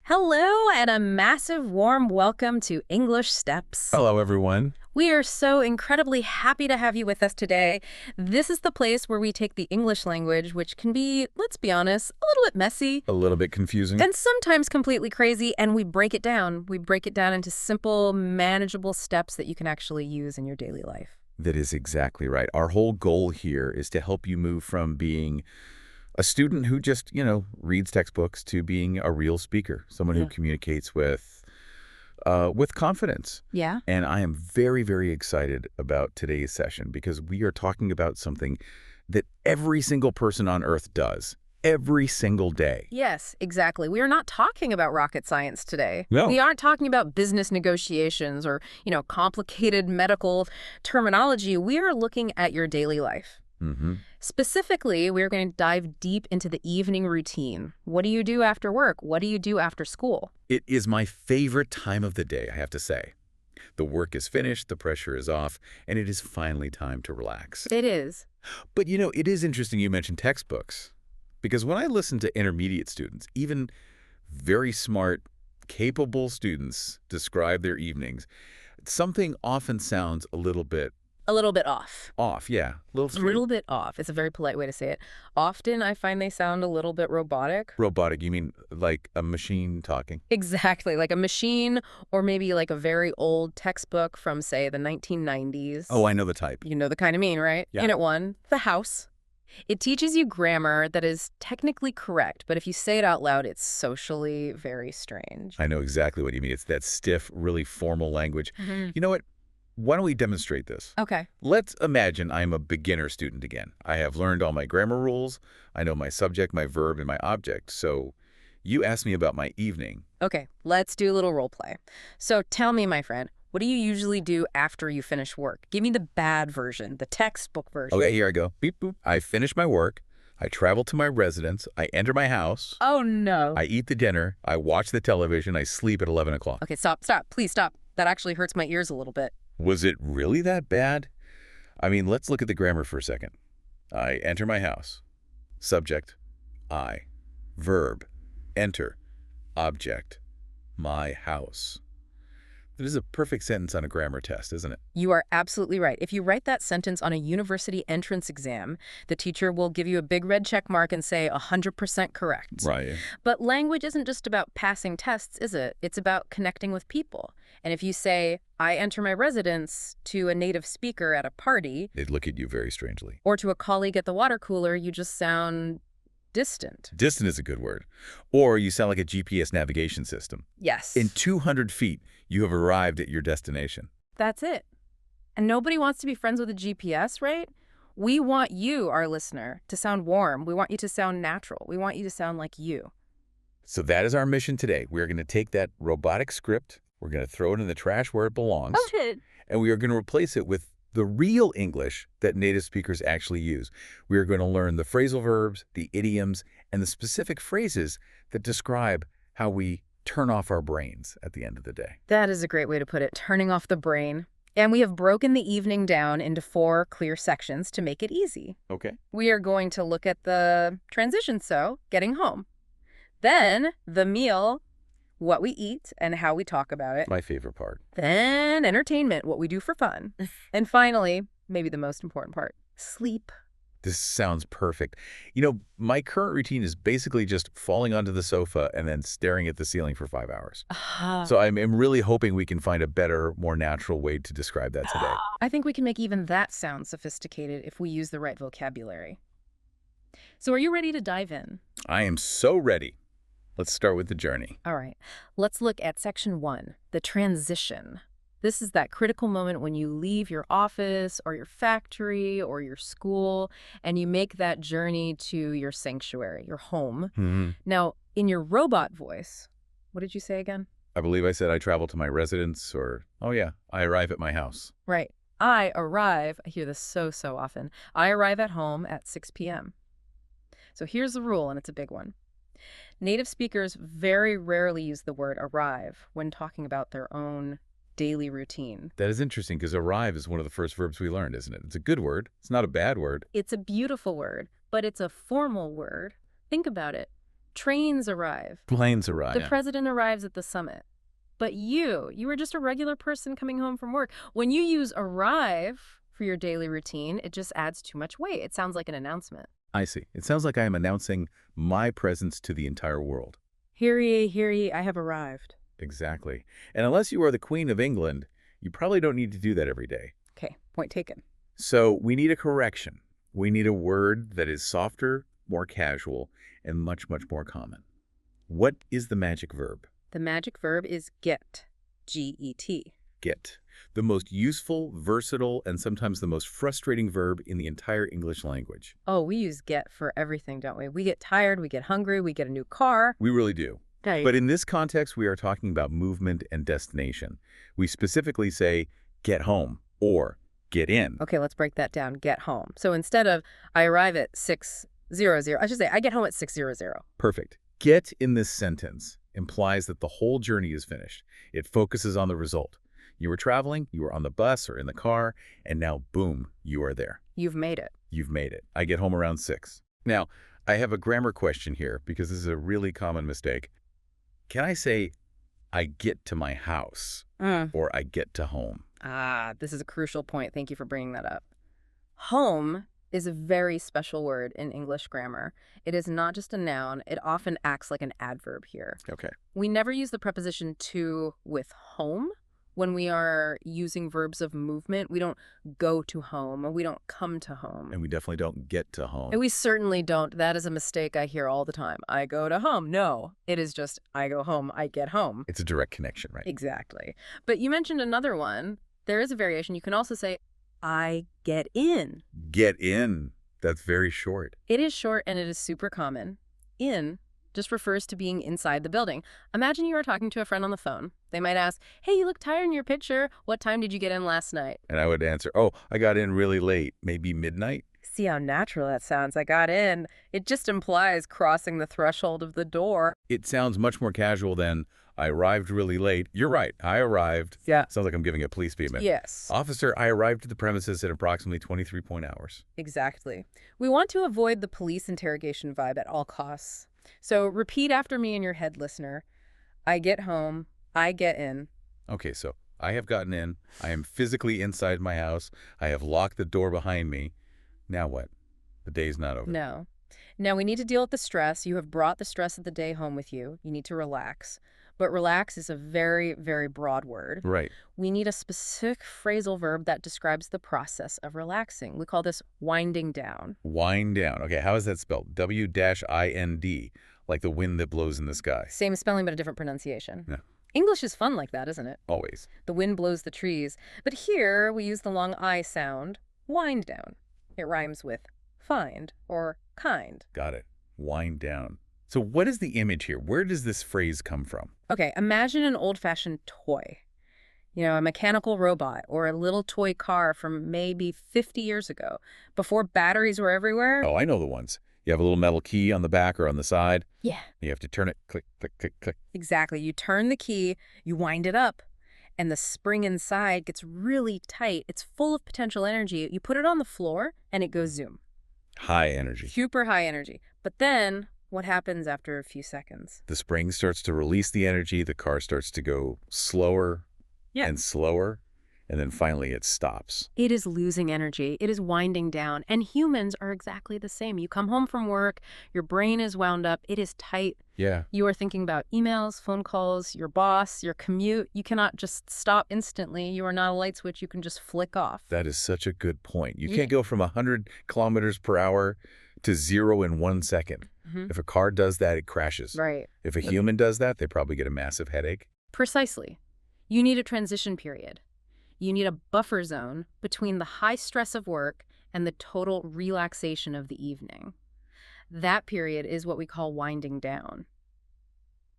Hello, and a massive warm welcome to English Steps. Hello, everyone. We are so incredibly happy to have you with us today. This is the place where we take the English language, which can be, let's be honest, a little bit messy. A little bit confusing. And sometimes completely crazy, and we break it down. We break it down into simple, manageable steps that you can actually use in your daily life. That is exactly right. Our whole goal here is to help you move from being a student who just, reads textbooks to being a real speaker, someone who communicates with confidence. Yeah? And I am very, very excited about today's session because we are talking about something that every single person on Earth does every single day. Yes, exactly. We are not talking about rocket science today. No. We aren't talking about business negotiations or, complicated medical terminology. We are looking at your daily life. Mm-hmm. Specifically, we're going to dive deep into the evening routine. What do you do after work? What do you do after school? It is my favorite time of the day, I have to say. The work is finished, the pressure is off, and it is finally time to relax. It is. But, it is interesting you mentioned textbooks. Because when I listen to intermediate students, even very smart, capable students describe their evenings, something often sounds a little bit off. off. Yeah, A little bit off. It's a very polite way to say it. Often I find they sound a little bit robotic. Robotic, you mean like a machine talking? Exactly, like a machine or maybe like a very old textbook from, say, the 1990s. Oh, I know the type. You know the kind I mean, right? Yeah. In at one, The House. It teaches you grammar that is technically correct, but if you say it out loud, it's socially very strange. I know exactly what you mean. It's that stiff, really formal language. Mm-hmm. You know what? Why don't we demonstrate this? Okay. Let's imagine I'm a beginner student again. I have learned all my grammar rules. I know my subject, my verb, and my object. So you asked me about my evening. Okay, let's do a little role play. So tell me, my friend, what do you usually do after you finish work? Give me the bad version, the textbook version. Okay, here I go. Beep, boop. I finish my work. I travel to my residence. I enter my house. Oh, no. I eat the dinner. I watch the television. I sleep at 11 o'clock. Okay, stop. Please stop. That actually hurts my ears a little bit. Was it really that bad? I mean, let's look at the grammar for a second. I enter my house. Subject, I. Verb, enter. Object, my house. That is a perfect sentence on a grammar test, isn't it? You are absolutely right. If you write that sentence on a university entrance exam, the teacher will give you a big red check mark and say 100% correct. Right. But language isn't just about passing tests, is it? It's about connecting with people. And if you say, I enter my residence to a native speaker at a party, They'd look at you very strangely. or to a colleague at the water cooler, you just sound distant. Distant is a good word. Or you sound like a GPS navigation system. Yes. In 200 feet, you have arrived at your destination. That's it. And nobody wants to be friends with a GPS, right? We want you, our listener, to sound warm. We want you to sound natural. We want you to sound like you. So that is our mission today. We're going to take that robotic script, we're going to throw it in the trash where it belongs, and we are going to replace it with the real English that native speakers actually use. We are going to learn the phrasal verbs, the idioms, and the specific phrases that describe how we turn off our brains at the end of the day. That is a great way to put it, turning off the brain. And we have broken the evening down into 4 clear sections to make it easy. Okay. We are going to look at the transition, so getting home. Then the meal, what we eat and how we talk about it. My favorite part. Then entertainment, what we do for fun. And finally, maybe the most important part, sleep. This sounds perfect. My current routine is basically just falling onto the sofa and then staring at the ceiling for 5 hours. So I'm really hoping we can find a better, more natural way to describe that today. I think we can make even that sound sophisticated if we use the right vocabulary. So are you ready to dive in? I am so ready. Let's start with the journey. All right, let's look at section 1, the transition. This is that critical moment when you leave your office or your factory or your school and you make that journey to your sanctuary, your home. Mm-hmm. Now, in your robot voice, what did you say again? I believe I said I travel to my residence or, I arrive at my house. Right. I hear this so often. I arrive at home at 6 p.m. So here's the rule, and it's a big one. Native speakers very rarely use the word arrive when talking about their own daily routine. That is interesting because arrive is one of the first verbs we learned, isn't it? It's a good word. It's not a bad word. It's a beautiful word, but it's a formal word. Think about it. Trains arrive. Planes arrive. The president arrives at the summit. But you were just a regular person coming home from work. When you use arrive for your daily routine, it just adds too much weight. It sounds like an announcement. I see. It sounds like I am announcing my presence to the entire world. Hear ye, I have arrived. Exactly. And unless you are the Queen of England, you probably don't need to do that every day. Okay, point taken. So we need a correction. We need a word that is softer, more casual, and much, much more common. What is the magic verb? The magic verb is get, G-E-T. Get. The most useful, versatile, and sometimes the most frustrating verb in the entire English language. Oh, we use get for everything, don't we? We get tired, we get hungry, we get a new car. We really do. Right. But in this context, we are talking about movement and destination. We specifically say, get home, or get in. Okay, let's break that down. Get home. So instead of I arrive at 6:00, I should say I get home at 6:00. Perfect. Get in this sentence implies that the whole journey is finished. It focuses on the result. You were traveling, you were on the bus or in the car, and now, boom, you are there. You've made it. You've made it. I get home around 6. Now, I have a grammar question here because this is a really common mistake. Can I say, I get to my house, or I get to home? This is a crucial point. Thank you for bringing that up. Home is a very special word in English grammar. It is not just a noun. It often acts like an adverb here. Okay. We never use the preposition to with home when we are using verbs of movement. We don't go to home, or we don't come to home. And we definitely don't get to home. And we certainly don't. That is a mistake I hear all the time. I go to home. No, it is just I go home, I get home. It's a direct connection, right? Exactly. But you mentioned another one. There is a variation. You can also say, I get in. Get in. That's very short. It is short and it is super common. In just refers to being inside the building. Imagine you are talking to a friend on the phone. They might ask, hey, you look tired in your picture. What time did you get in last night? And I would answer, oh, I got in really late, maybe midnight. See how natural that sounds. I got in. It just implies crossing the threshold of the door. It sounds much more casual than I arrived really late. You're right. I arrived. Yeah. Sounds like I'm giving a police statement. Yes. Officer, I arrived at the premises at approximately 23 hours. Exactly. We want to avoid the police interrogation vibe at all costs. So repeat after me in your head, listener. I get home. I get in. Okay, so I have gotten in. I am physically inside my house. I have locked the door behind me. Now what? The day's not over. No. Now we need to deal with the stress. You have brought the stress of the day home with you. You need to relax. But relax is a very, very broad word. Right. We need a specific phrasal verb that describes the process of relaxing. We call this winding down. Wind down. Okay, how is that spelled? W-I-N-D, like the wind that blows in the sky. Same spelling, but a different pronunciation. Yeah. English is fun like that, isn't it? Always. The wind blows the trees. But here we use the long I sound, wind down. It rhymes with find or kind. Got it. Wind down. So what is the image here? Where does this phrase come from? Okay, imagine an old-fashioned toy. You know, a mechanical robot or a little toy car from maybe 50 years ago, before batteries were everywhere. Oh, I know the ones. You have a little metal key on the back or on the side. Yeah. You have to turn it, click, click, click, click. Exactly. You turn the key, you wind it up, and the spring inside gets really tight. It's full of potential energy. You put it on the floor, and it goes zoom. High energy. Super high energy. But then what happens after a few seconds? The spring starts to release the energy. The car starts to go slower and slower. And then finally it stops. It is losing energy. It is winding down. And humans are exactly the same. You come home from work, your brain is wound up, it is tight. Yeah. You are thinking about emails, phone calls, your boss, your commute. You cannot just stop instantly. You are not a light switch you can just flick off. That is such a good point. You can't go from 100 kilometers per hour to 0 in 1 second. If a car does that, it crashes. Right. If a human does that, they probably get a massive headache. Precisely. You need a transition period. You need a buffer zone between the high stress of work and the total relaxation of the evening. That period is what we call winding down.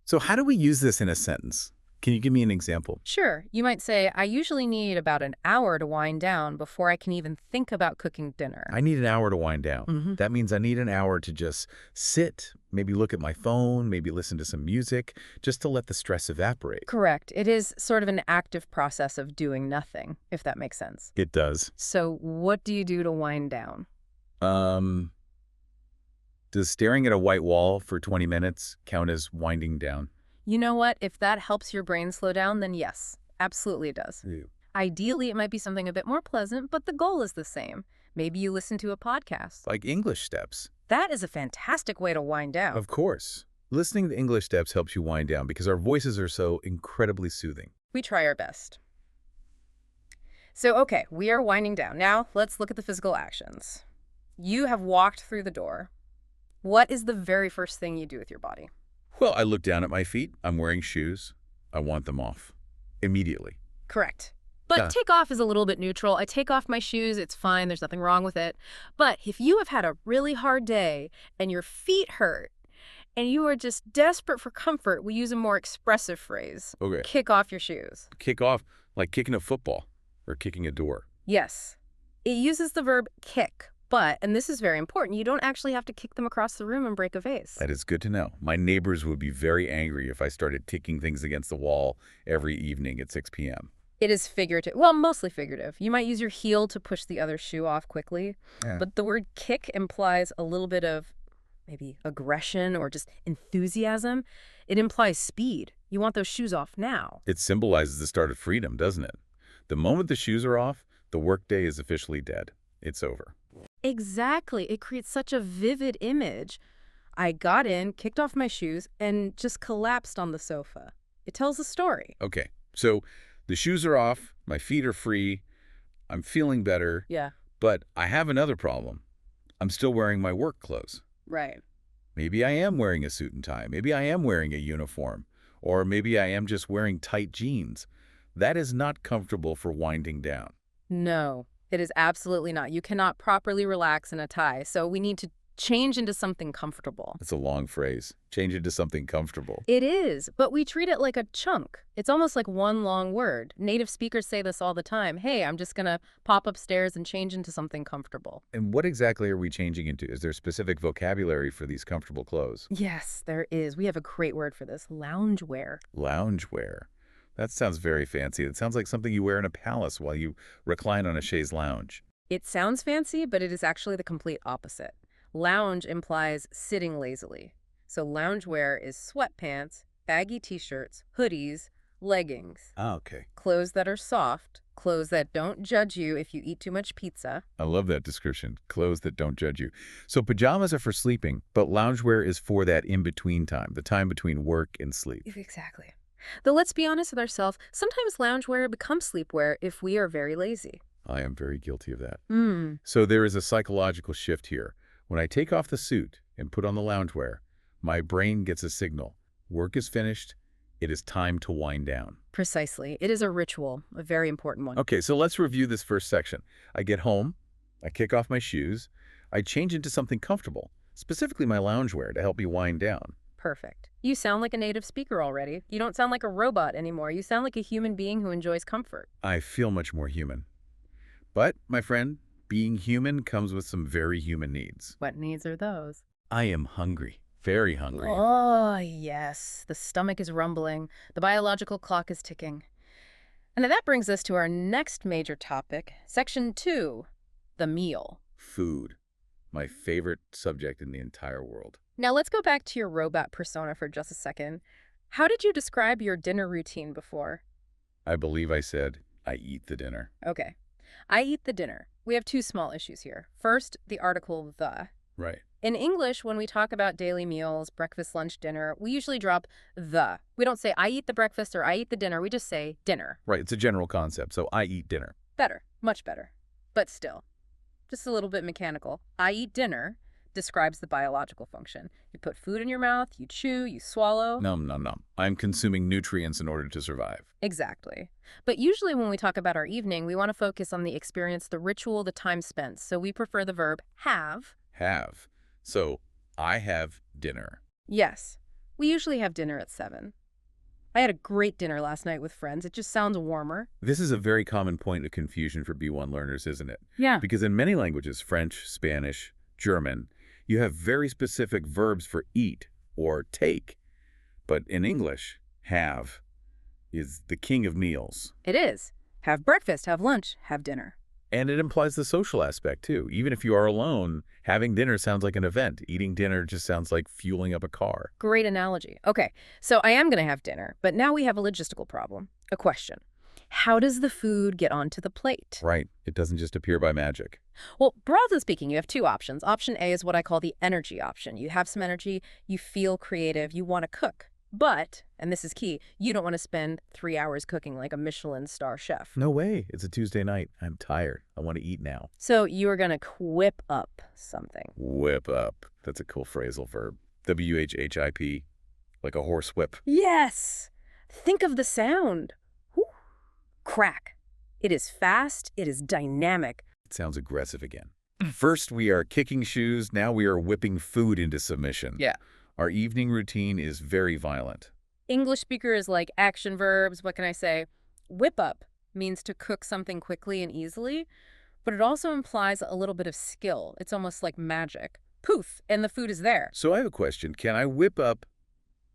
So how do we use this in a sentence? Can you give me an example? Sure. You might say, I usually need about an hour to wind down before I can even think about cooking dinner. I need an hour to wind down. That means I need an hour to just sit, maybe look at my phone, maybe listen to some music, just to let the stress evaporate. Correct. It is sort of an active process of doing nothing, if that makes sense. It does. So what do you do to wind down? Does staring at a white wall for 20 minutes count as winding down? You know what? If that helps your brain slow down, then yes, absolutely it does. Ew. Ideally, it might be something a bit more pleasant, but the goal is the same. Maybe you listen to a podcast. Like English steps. That is a fantastic way to wind down. Of course. Listening to English steps helps you wind down because our voices are so incredibly soothing. We try our best. So, okay, we are winding down. Now, let's look at the physical actions. You have walked through the door. What is the very first thing you do with your body? Well, I look down at my feet. I'm wearing shoes. I want them off. Immediately. Correct. But take off is a little bit neutral. I take off my shoes, it's fine, there's nothing wrong with it. But if you have had a really hard day and your feet hurt and you are just desperate for comfort, we use a more expressive phrase. Okay. Kick off your shoes. Kick off like kicking a football or kicking a door. Yes. It uses the verb kick, but, and this is very important, you don't actually have to kick them across the room and break a vase. That is good to know. My neighbors would be very angry if I started kicking things against the wall every evening at 6 p.m. It is figurative. Well, mostly figurative. You might use your heel to push the other shoe off quickly, but the word kick implies a little bit of maybe aggression or just enthusiasm. It implies speed. You want those shoes off now. It symbolizes the start of freedom, doesn't it? The moment the shoes are off, the workday is officially dead. It's over. Exactly. It creates such a vivid image. I got in, kicked off my shoes, and just collapsed on the sofa. It tells a story. Okay, so the shoes are off, my feet are free, I'm feeling better. Yeah. But I have another problem. I'm still wearing my work clothes. Right. Maybe I am wearing a suit and tie. Maybe I am wearing a uniform. Or maybe I am just wearing tight jeans. That is not comfortable for winding down. No, it is absolutely not. You cannot properly relax in a tie, so we need to change into something comfortable. It's a long phrase. Change it to something comfortable. It is, but we treat it like a chunk. It's almost like one long word. Native speakers say this all the time. Hey, I'm just going to pop upstairs and change into something comfortable. And what exactly are we changing into? Is there specific vocabulary for these comfortable clothes? Yes, there is. We have a great word for this. Loungewear. Loungewear. That sounds very fancy. It sounds like something you wear in a palace while you recline on a chaise lounge. It sounds fancy, but it is actually the complete opposite. Lounge implies sitting lazily. So loungewear is sweatpants, baggy t-shirts, hoodies, leggings. Ah, okay. Clothes that are soft, clothes that don't judge you if you eat too much pizza. I love that description. Clothes that don't judge you. So pajamas are for sleeping, but loungewear is for that in-between time, the time between work and sleep. Exactly. Though let's be honest with ourselves, sometimes loungewear becomes sleepwear if we are very lazy. I am very guilty of that. Mm. So there is a psychological shift here. When I take off the suit and put on the loungewear, my brain gets a signal. Work is finished. It is time to wind down. Precisely. It is a ritual, a very important one. Okay, so let's review this first section. I get home, I kick off my shoes, I change into something comfortable, specifically my loungewear to help me wind down. Perfect. You sound like a native speaker already. You don't sound like a robot anymore. You sound like a human being who enjoys comfort. I feel much more human. But, my friend, being human comes with some very human needs. What needs are those? I am hungry. Very hungry. Oh, yes. The stomach is rumbling. The biological clock is ticking. And that brings us to our next major topic, Section 2, the meal. Food. My favorite subject in the entire world. Now let's go back to your robot persona for just a second. How did you describe your dinner routine before? I believe I said, I eat the dinner. Okay. I eat the dinner. We have two small issues here. First, the article the. Right. In English, when we talk about daily meals, breakfast, lunch, dinner, we usually drop the. We don't say, I eat the breakfast or I eat the dinner. We just say dinner. Right. It's a general concept. So I eat dinner. Better. Much better. But still, just a little bit mechanical. I eat dinner describes the biological function. You put food in your mouth, you chew, you swallow. Nom, nom, nom. I'm consuming nutrients in order to survive. Exactly. But usually when we talk about our evening, we want to focus on the experience, the ritual, the time spent. So we prefer the verb have. Have. So, I have dinner. Yes. We usually have dinner at 7. I had a great dinner last night with friends. It just sounds warmer. This is a very common point of confusion for B1 learners, isn't it? Yeah. Because in many languages, French, Spanish, German, you have very specific verbs for eat or take. But in English, have is the king of meals. It is. Have breakfast, have lunch, have dinner. And it implies the social aspect, too. Even if you are alone, having dinner sounds like an event. Eating dinner just sounds like fueling up a car. Great analogy. Okay, so I am going to have dinner, but now we have a logistical problem. A question. How does the food get onto the plate? Right. It doesn't just appear by magic. Well, broadly speaking, you have two options. Option A is what I call the energy option. You have some energy, you feel creative, you want to cook. But, and this is key, you don't want to spend 3 hours cooking like a Michelin star chef. No way. It's a Tuesday night. I'm tired. I want to eat now. So you are going to whip up something. Whip up. That's a cool phrasal verb. WHHIP. Like a horse whip. Yes! Think of the sound. Whew. Crack. It is fast. It is dynamic. It sounds aggressive again. First, we are kicking shoes. Now we are whipping food into submission. Yeah. Our evening routine is very violent. English speakers like action verbs. What can I say? Whip up means to cook something quickly and easily, but it also implies a little bit of skill. It's almost like magic. Poof, and the food is there. So I have a question. Can I whip up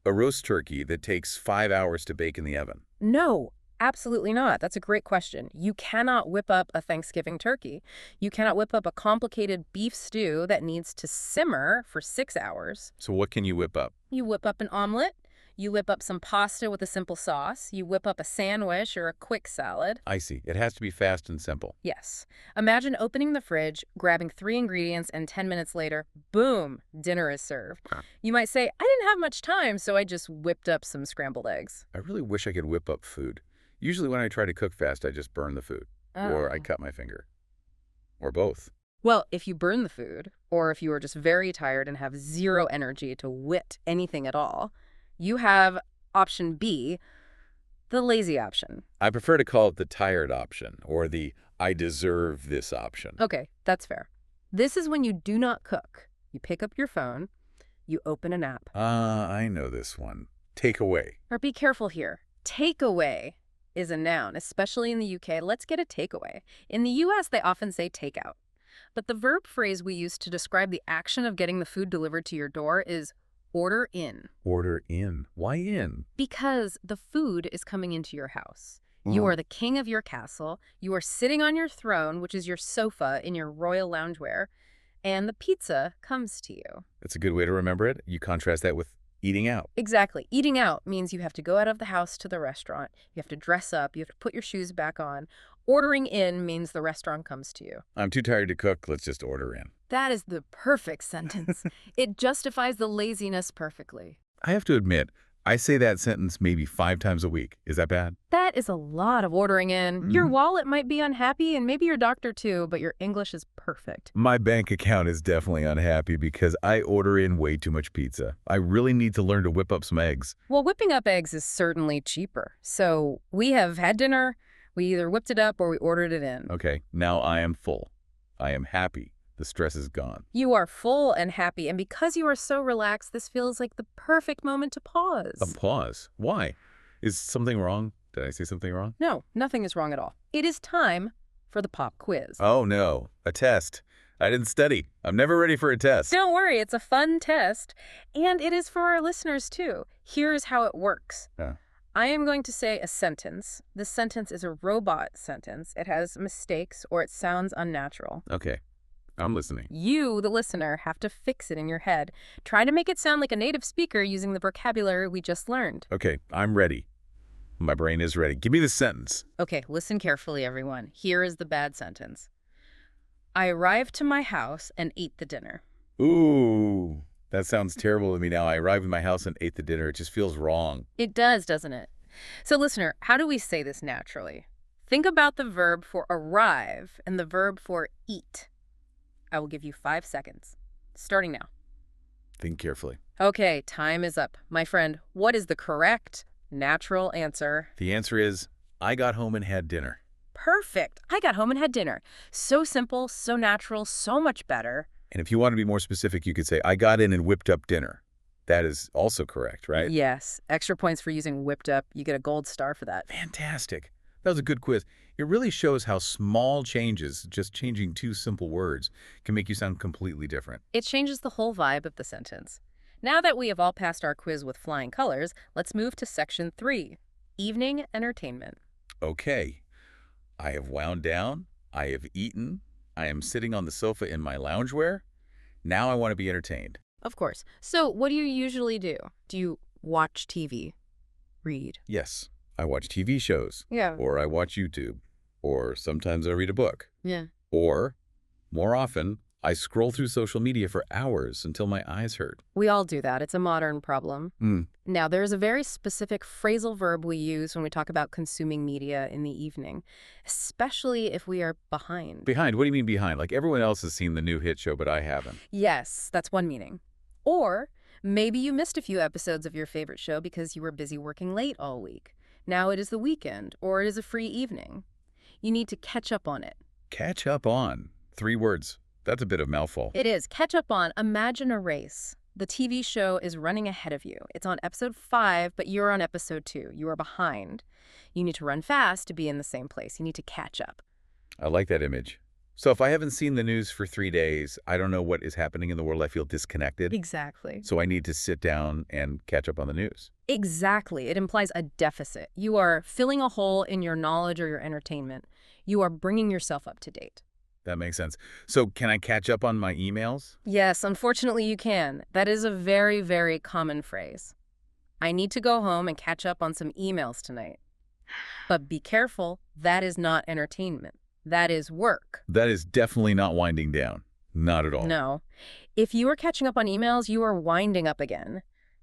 a roast turkey that takes 5 hours to bake in the oven? No, absolutely not. That's a great question. You cannot whip up a Thanksgiving turkey. You cannot whip up a complicated beef stew that needs to simmer for 6 hours. So what can you whip up? You whip up an omelet. You whip up some pasta with a simple sauce. You whip up a sandwich or a quick salad. I see. It has to be fast and simple. Yes. Imagine opening the fridge, grabbing 3 ingredients, and 10 minutes later, boom, dinner is served. Huh. You might say, I didn't have much time, so I just whipped up some scrambled eggs. I really wish I could whip up food. Usually when I try to cook fast, I just burn the food. Or I cut my finger. Or both. Well, if you burn the food, or if you are just very tired and have zero energy to wit anything at all, you have option B, the lazy option. I prefer to call it the tired option, or the I deserve this option. Okay, that's fair. This is when you do not cook. You pick up your phone, you open an app. I know this one. Takeaway. Or be careful here. Takeaway is a noun, especially in the UK. Let's get a takeaway. In the US, they often say takeout. But the verb phrase we use to describe the action of getting the food delivered to your door is order in. Order in. Why in? Because the food is coming into your house. You are the king of your castle. You are sitting on your throne, which is your sofa in your royal loungewear, and the pizza comes to you. That's a good way to remember it. You contrast that with eating out. Exactly. Eating out means you have to go out of the house to the restaurant. You have to dress up. You have to put your shoes back on. Ordering in means the restaurant comes to you. I'm too tired to cook. Let's just order in. That is the perfect sentence. It justifies the laziness perfectly. I have to admit, I say that sentence maybe 5 times a week. Is that bad? That is a lot of ordering in. Your wallet might be unhappy, and maybe your doctor too, but your English is perfect. My bank account is definitely unhappy because I order in way too much pizza. I really need to learn to whip up some eggs. Well, whipping up eggs is certainly cheaper. So we have had dinner, we either whipped it up or we ordered it in. Okay, now I am full. I am happy. The stress is gone. You are full and happy, and because you are so relaxed, this feels like the perfect moment to pause. A pause? Why? Is something wrong? Did I say something wrong? No, nothing is wrong at all. It is time for the pop quiz. Oh no, a test. I didn't study. I'm never ready for a test. Don't worry, it's a fun test, and it is for our listeners too. Here's how it works. I am going to say a sentence. This sentence is a robot sentence. It has mistakes or it sounds unnatural. Okay. I'm listening. You, the listener, have to fix it in your head. Try to make it sound like a native speaker using the vocabulary we just learned. Okay, I'm ready. My brain is ready. Give me the sentence. Okay, listen carefully, everyone. Here is the bad sentence. I arrived to my house and ate the dinner. Ooh, that sounds terrible to me now. I arrived at my house and ate the dinner. It just feels wrong. It does, doesn't it? So, listener, how do we say this naturally? Think about the verb for arrive and the verb for eat. I will give you 5 seconds, starting now. Think carefully. Okay, time is up. My friend, what is the correct natural answer? The answer is, I got home and had dinner. Perfect. I got home and had dinner. So simple, so natural, so much better. And if you want to be more specific, you could say, I got in and whipped up dinner. That is also correct, right? Yes. Extra points for using whipped up. You get a gold star for that. Fantastic. That was a good quiz. It really shows how small changes, just changing 2 simple words, can make you sound completely different. It changes the whole vibe of the sentence. Now that we have all passed our quiz with flying colors, let's move to section 3, evening entertainment. Okay. I have wound down. I have eaten. I am sitting on the sofa in my loungewear. Now I want to be entertained. Of course. So what do you usually do? Do you watch TV? Read? Yes, I watch TV shows. Yeah. Or I watch YouTube. Or sometimes I read a book. Yeah. Or, more often, I scroll through social media for hours until my eyes hurt. We all do that. It's a modern problem. Mm. Now, there's a very specific phrasal verb we use when we talk about consuming media in the evening, especially if we are behind. Behind? What do you mean behind? Like everyone else has seen the new hit show, but I haven't. Yes, that's one meaning. Or maybe you missed a few episodes of your favorite show because you were busy working late all week. Now it is the weekend, or it is a free evening. You need to catch up on it. Catch up on. 3 words. That's a bit of mouthful. It is. Catch up on. Imagine a race. The TV show is running ahead of you. It's on episode 5, but you're on episode 2. You are behind. You need to run fast to be in the same place. You need to catch up. I like that image. So if I haven't seen the news for 3 days, I don't know what is happening in the world. I feel disconnected. Exactly. So I need to sit down and catch up on the news. Exactly. It implies a deficit. You are filling a hole in your knowledge or your entertainment. You are bringing yourself up to date. That makes sense. So can I catch up on my emails? Yes, unfortunately you can. That is a very, very common phrase. I need to go home and catch up on some emails tonight. But be careful, that is not entertainment. That is work. That is definitely not winding down. Not at all. No. If you are catching up on emails, you are winding up again.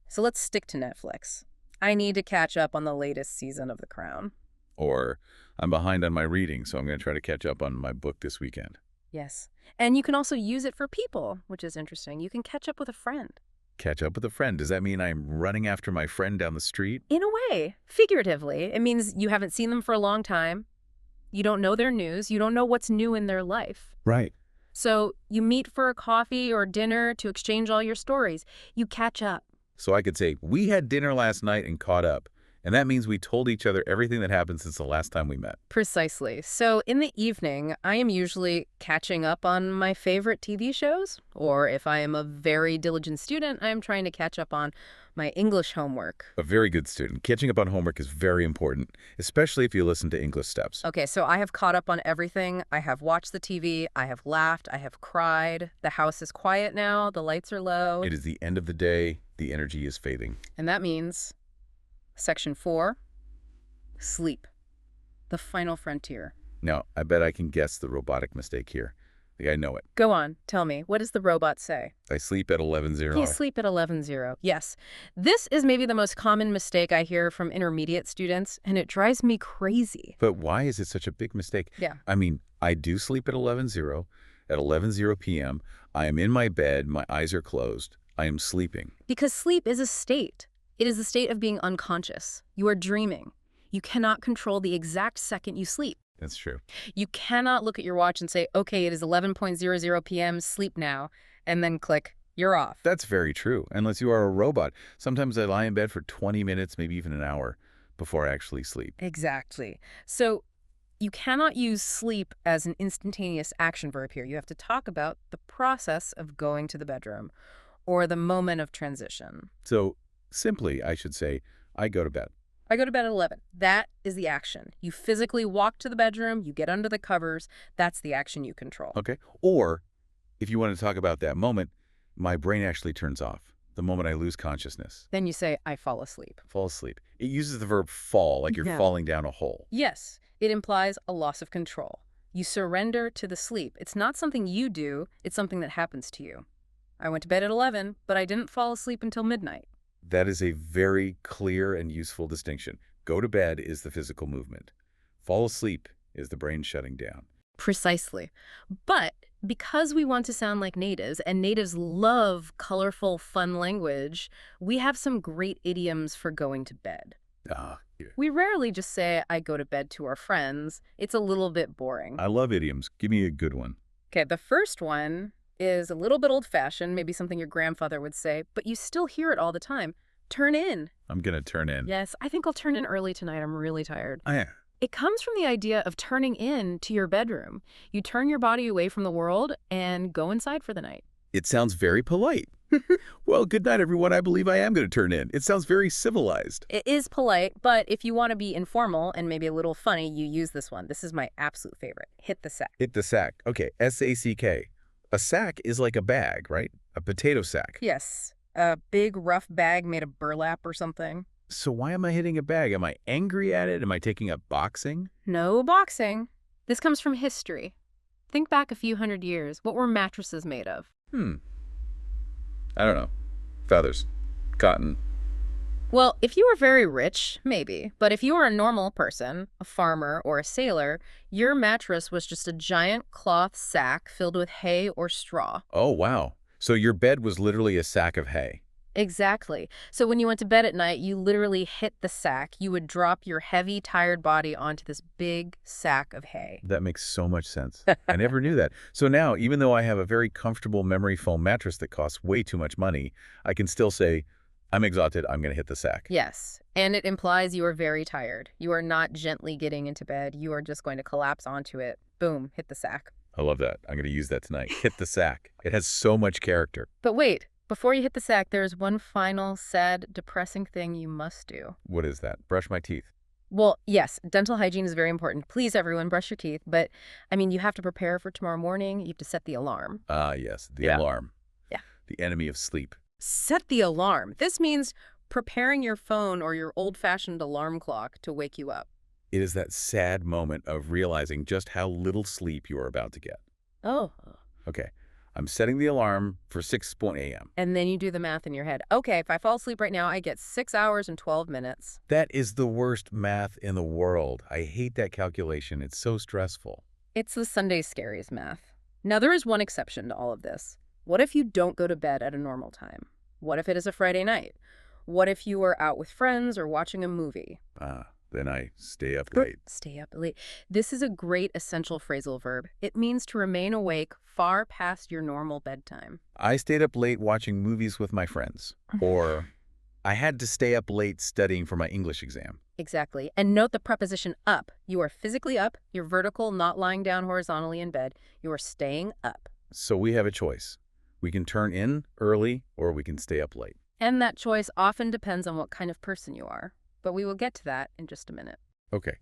So let's stick to Netflix. I need to catch up on the latest season of The Crown. Or I'm behind on my reading, so I'm going to try to catch up on my book this weekend. Yes. And you can also use it for people, which is interesting. You can catch up with a friend. Catch up with a friend. Does that mean I'm running after my friend down the street? In a way, figuratively. It means you haven't seen them for a long time. You don't know their news. You don't know what's new in their life. Right. So you meet for a coffee or dinner to exchange all your stories. You catch up. So I could say, we had dinner last night and caught up. And that means we told each other everything that happened since the last time we met. Precisely. So in the evening, I am usually catching up on my favorite TV shows. Or if I am a very diligent student, I am trying to catch up on my English homework. A very good student. Catching up on homework is very important, especially if you listen to English steps. Okay, so I have caught up on everything. I have watched the TV. I have laughed. I have cried. The house is quiet now. The lights are low. It is the end of the day. The energy is fading. And that means Section 4, sleep. The final frontier. Now, I bet I can guess the robotic mistake here. I think I know it. Go on. Tell me. What does the robot say? I sleep at 11:00. You sleep at 11:00. Yes. This is maybe the most common mistake I hear from intermediate students, and it drives me crazy. But why is it such a big mistake? Yeah. I mean, I do sleep at 11:00. At 11:00 p.m., I am in my bed. My eyes are closed. I am sleeping. Because sleep is a state. It is the state of being unconscious. You are dreaming. You cannot control the exact second you sleep. That's true. You cannot look at your watch and say, okay, it is 11:00 p.m., sleep now, and then click, you're off. That's very true, unless you are a robot. Sometimes I lie in bed for 20 minutes, maybe even an hour, before I actually sleep. Exactly. So you cannot use sleep as an instantaneous action verb here. You have to talk about the process of going to the bedroom or the moment of transition. So simply, I should say, I go to bed. I go to bed at 11. That is the action. You physically walk to the bedroom, you get under the covers. That's the action you control. Okay. Or, if you want to talk about that moment, my brain actually turns off the moment I lose consciousness. Then you say, I fall asleep. Fall asleep. It uses the verb fall, like you're Yeah. falling down a hole. Yes, it implies a loss of control. You surrender to the sleep. It's not something you do, it's something that happens to you. I went to bed at 11, but I didn't fall asleep until midnight. That is a very clear and useful distinction. Go to bed is the physical movement. Fall asleep is the brain shutting down. Precisely. But because we want to sound like natives, and natives love colorful, fun language, we have some great idioms for going to bed. Yeah. We rarely just say, I go to bed to our friends. It's a little bit boring. I love idioms. Give me a good one. Okay, the first one is a little bit old-fashioned, maybe something your grandfather would say, but you still hear it all the time. Turn in. I'm going to turn in. Yes, I think I'll turn in early tonight. I'm really tired. Oh, yeah. It comes from the idea of turning in to your bedroom. You turn your body away from the world and go inside for the night. It sounds very polite. Well, good night, everyone. I believe I am going to turn in. It sounds very civilized. It is polite, but if you want to be informal and maybe a little funny, you use this one. This is my absolute favorite. Hit the sack. Hit the sack. Okay, S-A-C-K. A sack is like a bag, right? A potato sack. Yes. A big, rough bag made of burlap or something. So why am I hitting a bag? Am I angry at it? Am I taking up boxing? No boxing. This comes from history. Think back a few hundred years. What were mattresses made of? I don't know. Feathers. Cotton. Well, if you were very rich, maybe. But if you were a normal person, a farmer, or a sailor, your mattress was just a giant cloth sack filled with hay or straw. Oh, wow. So your bed was literally a sack of hay. Exactly. So when you went to bed at night, you literally hit the sack. You would drop your heavy, tired body onto this big sack of hay. That makes so much sense. I never knew that. So now, even though I have a very comfortable memory foam mattress that costs way too much money, I can still say, I'm exhausted, I'm going to hit the sack. Yes, and it implies you are very tired. You are not gently getting into bed. You are just going to collapse onto it. Boom, hit the sack. I love that. I'm going to use that tonight. Hit the sack. It has so much character. But wait, before you hit the sack, there's one final, sad, depressing thing you must do. What is that? Brush my teeth. Well, yes, dental hygiene is very important. Please, everyone, brush your teeth. But, I mean, you have to prepare for tomorrow morning. You have to set the alarm. Ah, yes, the alarm. Yeah. The enemy of sleep. Set the alarm. This means preparing your phone or your old-fashioned alarm clock to wake you up. It is that sad moment of realizing just how little sleep you are about to get. Oh. Okay, I'm setting the alarm for 6 a.m. And then you do the math in your head. Okay, if I fall asleep right now, I get 6 hours and 12 minutes. That is the worst math in the world. I hate that calculation. It's so stressful. It's the Sunday scaries math. Now, there is one exception to all of this. What if you don't go to bed at a normal time? What if it is a Friday night? What if you are out with friends or watching a movie? Then I stay up late. Stay up late. This is a great essential phrasal verb. It means to remain awake far past your normal bedtime. I stayed up late watching movies with my friends. Or I had to stay up late studying for my English exam. Exactly. And note the preposition up. You are physically up. You're vertical, not lying down horizontally in bed. You are staying up. So we have a choice. We can turn in early or we can stay up late. And that choice often depends on what kind of person you are. But we will get to that in just a minute. Okay.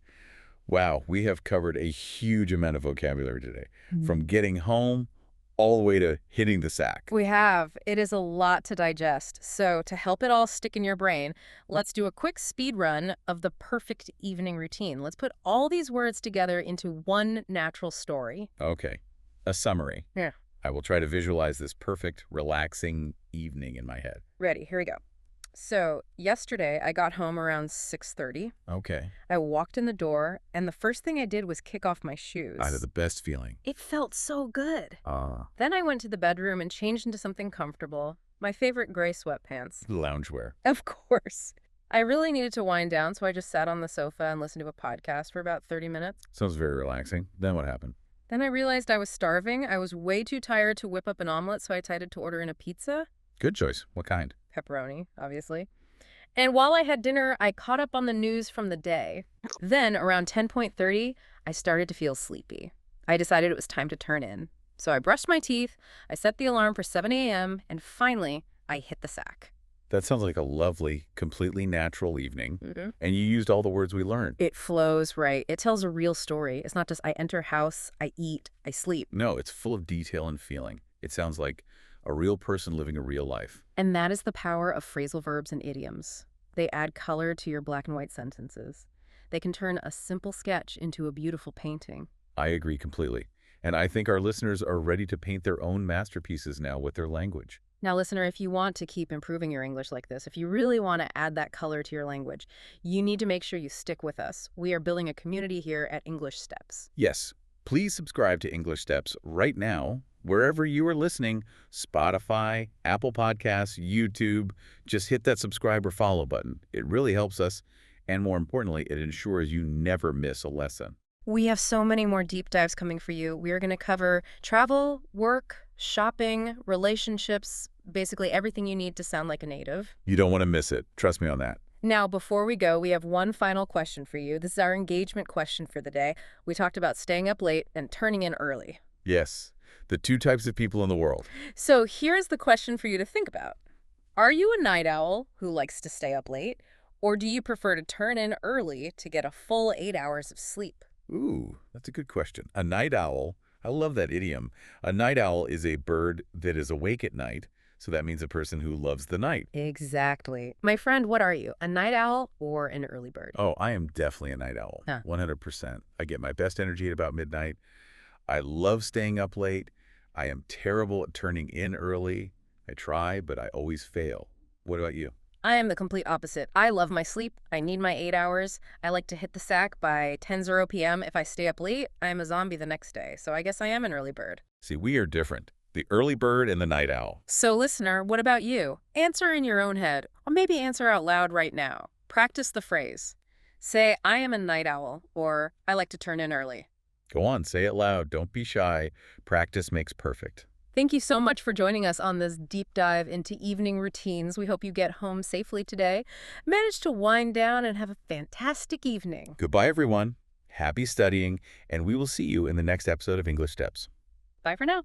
Wow, we have covered a huge amount of vocabulary today. From getting home all the way to hitting the sack. We have. It is a lot to digest. So to help it all stick in your brain, let's do a quick speed run of the perfect evening routine. Let's put all these words together into one natural story. Okay. A summary. Yeah. I will try to visualize this perfect, relaxing evening in my head. Ready, here we go. So yesterday, I got home around 6:30. Okay. I walked in the door, and the first thing I did was kick off my shoes. I had the best feeling. It felt so good. Then I went to the bedroom and changed into something comfortable. My favorite gray sweatpants. Loungewear. Of course. I really needed to wind down, so I just sat on the sofa and listened to a podcast for about 30 minutes. Sounds very relaxing. Then what happened? Then I realized I was starving. I was way too tired to whip up an omelet, so I decided to order in a pizza. Good choice. What kind? Pepperoni, obviously. And while I had dinner, I caught up on the news from the day. Then, around 10:30, I started to feel sleepy. I decided it was time to turn in. So I brushed my teeth, I set the alarm for 7 a.m., and finally, I hit the sack. That sounds like a lovely, completely natural evening. And you used all the words we learned. It flows, right? It tells a real story. It's not just I enter house, I eat, I sleep. No, it's full of detail and feeling. It sounds like a real person living a real life. And that is the power of phrasal verbs and idioms. They add color to your black and white sentences. They can turn a simple sketch into a beautiful painting. I agree completely. And I think our listeners are ready to paint their own masterpieces now with their language. Now, listener, if you want to keep improving your English like this, if you really want to add that color to your language, you need to make sure you stick with us. We are building a community here at English Steps. Yes, please subscribe to English Steps right now, wherever you are listening, Spotify, Apple Podcasts, YouTube. Just hit that subscribe or follow button. It really helps us, and more importantly, it ensures you never miss a lesson. We have so many more deep dives coming for you. We are going to cover travel, work, shopping, relationships, basically everything you need to sound like a native. You don't want to miss it. Trust me on that. Now, before we go, we have one final question for you. This is our engagement question for the day. We talked about staying up late and turning in early. Yes. The two types of people in the world. So here's the question for you to think about. Are you a night owl who likes to stay up late, or do you prefer to turn in early to get a full 8 hours of sleep? Ooh, that's a good question. A night owl, I love that idiom. A night owl is a bird that is awake at night, so that means a person who loves the night. Exactly. My friend, what are you, a night owl or an early bird? Oh, I am definitely a night owl, Huh. 100%. I get my best energy at about midnight. I love staying up late. I am terrible at turning in early. I try, but I always fail. What about you? I am the complete opposite. I love my sleep. I need my 8 hours. I like to hit the sack by 10:00 p.m. If I stay up late, I am a zombie the next day. So I guess I am an early bird. See, we are different. The early bird and the night owl. So listener, what about you? Answer in your own head, or maybe answer out loud right now. Practice the phrase. Say, I am a night owl, or I like to turn in early. Go on, say it loud. Don't be shy. Practice makes perfect. Thank you so much for joining us on this deep dive into evening routines. We hope you get home safely today, manage to wind down, and have a fantastic evening. Goodbye, everyone. Happy studying, and we will see you in the next episode of English Steps. Bye for now.